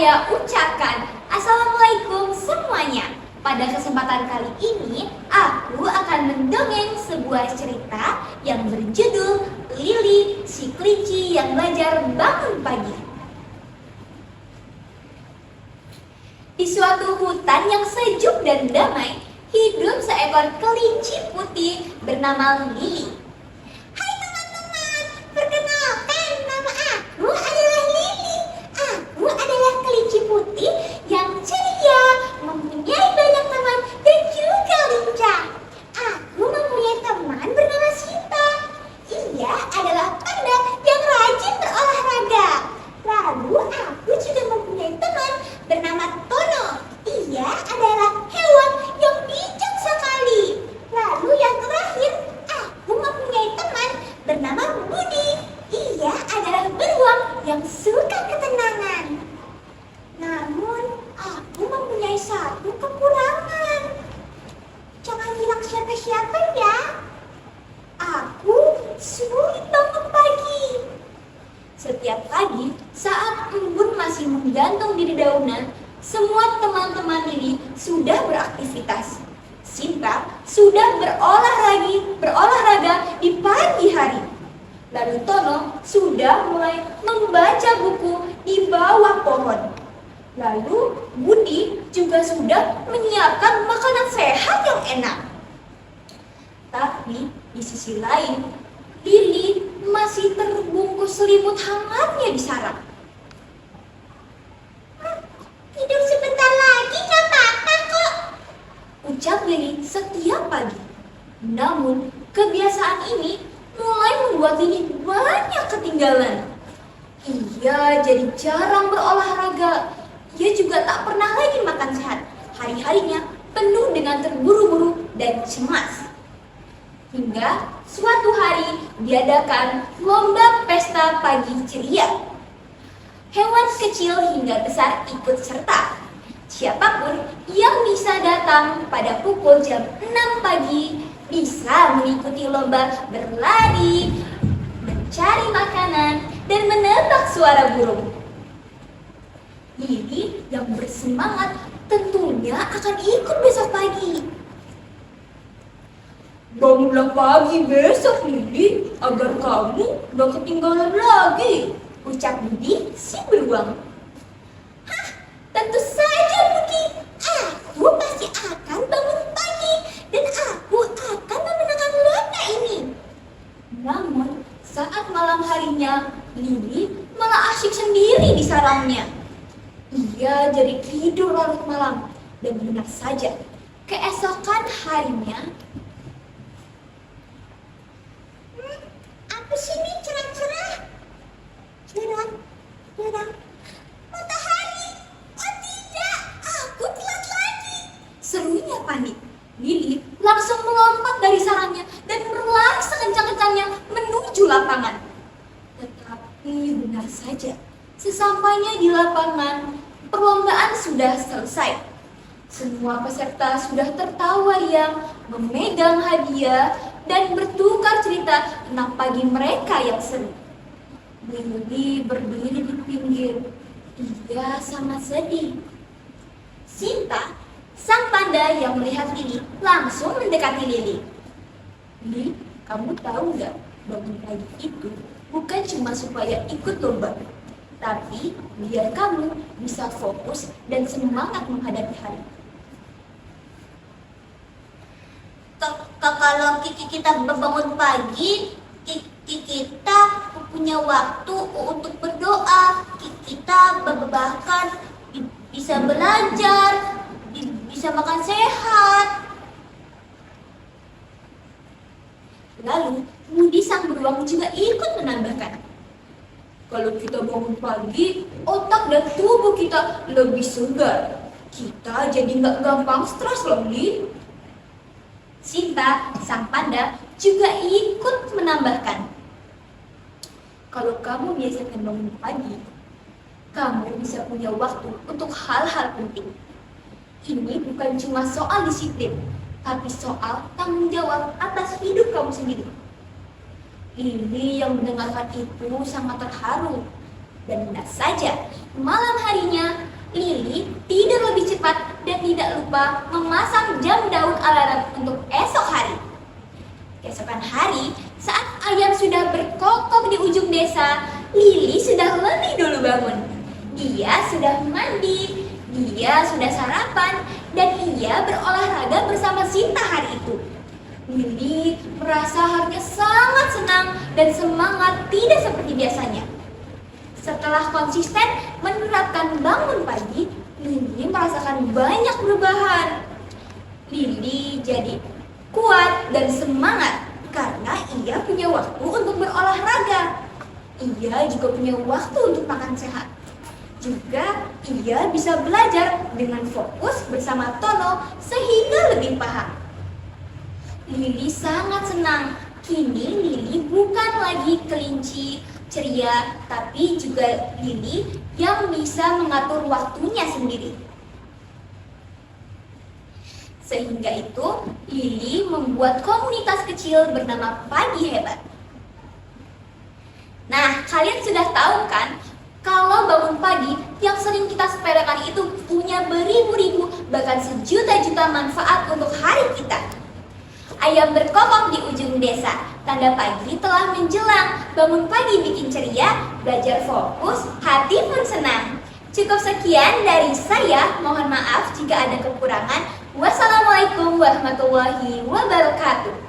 saya ucapkan Assalamualaikum semuanya. Pada kesempatan kali ini, aku akan mendongeng sebuah cerita yang berjudul Lili, si kelinci yang belajar bangun pagi. Di suatu hutan yang sejuk dan damai, hidup seekor kelinci putih bernama Lili. Hai teman-teman, perkenalkan, nama aku adalah Lili. Aku adalah kelinci putih yang ceria, mempunyai banyak teman dan juga lincah. Aku mempunyai teman bernama Sinta. Ia adalah panda yang rajin berolahraga. Lalu aku juga mempunyai teman bernama Tono. Ia adalah hewan yang bijak sekali. Lalu yang terakhir, aku mempunyai teman bernama Budi. Ia adalah beruang yang suka ketenangan. Namun, aku mempunyai satu kekurangan. Jangan bilang siapa-siapa ya. Aku sulit bangun pagi. Setiap pagi, saat embun masih menggantung di dedaunan, semua teman-teman Lili sudah beraktivitas. Sinta sudah berolahraga di pagi hari. Lalu Tono sudah mulai membaca buku di bawah pohon. Lalu Budi juga sudah menyiapkan makanan sehat yang enak. Tapi di sisi lain, Lili masih terbungkus selimut hangatnya di sarang. Tidur sebentar lagi gak apa-apa kok, ucap Lili setiap pagi. Namun kebiasaan ini mulai membuat Lili banyak ketinggalan. Ia jadi jarang berolahraga. Ia juga tak pernah lagi makan sehat. Hari-harinya penuh dengan terburu-buru dan cemas. Hingga suatu hari diadakan lomba pesta pagi ceria. Hewan kecil hingga besar ikut serta. Siapapun yang bisa datang pada pukul jam 6 pagi bisa mengikuti lomba berlari, mencari makanan, dan menebak suara burung. Lili yang bersemangat tentunya akan ikut besok pagi. Bangunlah pagi besok, Lili, agar kamu gak ketinggalan lagi, ucap Budi si beruang. Hah, tentu saja Budi. Aku pasti akan bangun pagi dan aku akan memenangkan lomba ini. Namun, saat malam harinya, Lili malah asyik sendiri di sarangnya. Ia jadi tidur larut malam dan benar saja, keesokan harinya, apa sini cerah-cerah? Cerah, matahari. Oh tidak, aku telat lagi, serunya panik. Lili langsung melompat dari sarangnya dan berlari sekencang-kencangnya menuju lapangan. Tetapi benar saja, sesampainya di lapangan, perlombaan sudah selesai. Semua peserta sudah tertawa riang, memegang hadiah, dan bertukar cerita tentang pagi mereka yang seru. Lili berdiri di pinggir. Ia sangat sedih. Sinta, sang panda yang melihat Lili, langsung mendekati Lili. Lili, kamu tahu nggak, bangun pagi itu bukan cuma supaya ikut lomba, tapi biar kamu bisa fokus dan semangat menghadapi hari. Kalau kita bangun pagi, kita punya waktu untuk berdoa. Kita bahkan bisa belajar, bisa makan sehat. Lalu Budi sang beruang juga ikut menambahkan, kalau kita bangun pagi, otak dan tubuh kita lebih segar. Kita jadi nggak gampang stres loh, Li. Sinta, sang panda, juga ikut menambahkan, kalau kamu biasakan bangun pagi, kamu bisa punya waktu untuk hal-hal penting. Ini bukan cuma soal disiplin, tapi soal tanggung jawab atas hidup kamu sendiri. Lili yang mendengarkan itu sangat terharu. Dan benar saja, malam harinya Lili tidur lebih cepat dan tidak lupa memasang jam daun alarm untuk esok hari. Keesokan hari, saat ayam sudah berkokok di ujung desa, Lili sudah lebih dulu bangun. Dia sudah mandi, dia sudah sarapan, dan ia berolahraga bersama Sinta hari itu. Lili merasa hatinya sangat senang dan semangat tidak seperti biasanya. Setelah konsisten menerapkan bangun pagi, Lili merasakan banyak perubahan. Lili jadi kuat dan semangat karena ia punya waktu untuk berolahraga. Ia juga punya waktu untuk makan sehat. Juga ia bisa belajar dengan fokus bersama Tono sehingga lebih paham. Lili sangat senang. Kini Lili bukan lagi kelinci ceria, tapi juga Lili yang bisa mengatur waktunya sendiri. Sehingga itu, Lili membuat komunitas kecil bernama Pagi Hebat. Nah, kalian sudah tahu kan, kalau bangun pagi yang sering kita sepelekan itu punya beribu-ribu, bahkan sejuta-juta manfaat untuk hari kita. Ayam berkokok di ujung desa, tanda pagi telah menjelang. Bangun pagi bikin ceria, belajar fokus, hati pun senang. Cukup sekian dari saya, mohon maaf jika ada kekurangan. Wassalamualaikum warahmatullahi wabarakatuh.